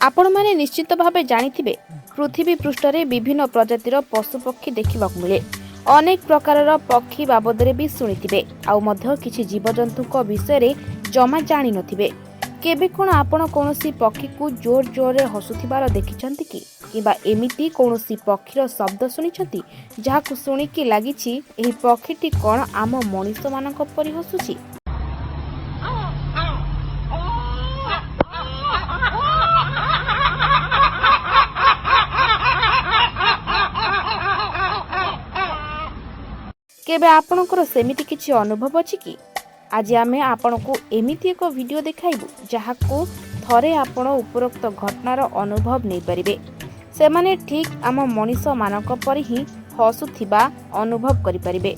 आपण माने निश्चित भावे जानिथिबे पृथ्वी पृष्ठरे विभिन्न प्रजातिर पशुपक्षी देखिबाकु मिले। अनेक प्रकारर पक्षी बाबदरे भी शुणिथिबे आउ मध्य किछि जीवजंतुक विषय जमा जानि नथिबे। केबे कोन आपण कोनोसी पक्षी को जोर जोर रे हसुथिबार देखिछंती कि किबा एमिति कोनोसी पक्षीर शब्द सुनिछंती जाहाकु सुनिकी लागिछि एही पक्षीटी कोन आम मनुष्य मानक परि हसुछि। केबे आपणकर सेमिति किछि अनुभव अछि कि? आज आमे आपनको एमिति एक वीडियो देखाइबु जहाको थरे आपण उपरोक्त घटनार अनुभव नै परिबे। सेमाने ठीक आम मनुष्य मानक परि ही हसुथिबा अनुभव करि परिबे।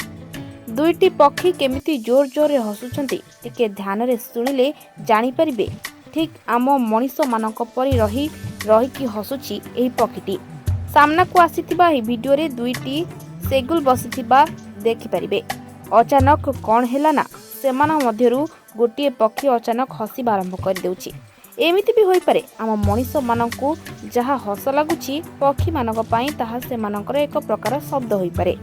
दुईटी पक्षी केमिति जोर जोर रे हसुछंती टिके ध्यान रे सुनिले जानि परिबे ठीक आम मनुष्य मानक परि रही कि हसुछि एही पक्षीटी। सामना को आसीथिबा एही वीडियो रे दुईटी सेगुल बसिथिबा देखि परिबे। अचानक कौन हैला ना सेमाना मध्यरु गोटिए पक्षी अचानक हसिबा आरंभ कर देउछि। एमिति भी होई पारे आम मनुष्य मानकु जहा हस लागुछि पक्षी मानक पई ताहा सेमानकर एक प्रकार शब्द होई पारे।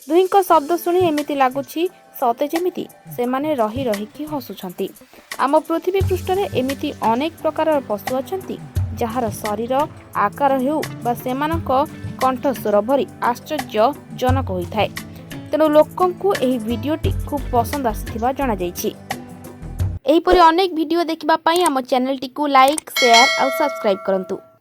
दुहींक शब्द शुणी एमिति लागुछि सते जेमिति सेमाने रही रही कि हसुछंती। आम पृथ्वी पृष्ठरे एमिति अनेक प्रकार पशु अछंती जहार शरीर आकार हेउ बा सेमानक कंठस्वर भरी आश्चर्यजनक होइथाय। तेणु लोकंकु एही वीडियोटी खूब पसंद आसिथिबा जणा जायछि। एहीपरि अनेक वीडियो देखिबा पई आम चैनल टिकु लाइक शेयर और सब्सक्राइब करंतु।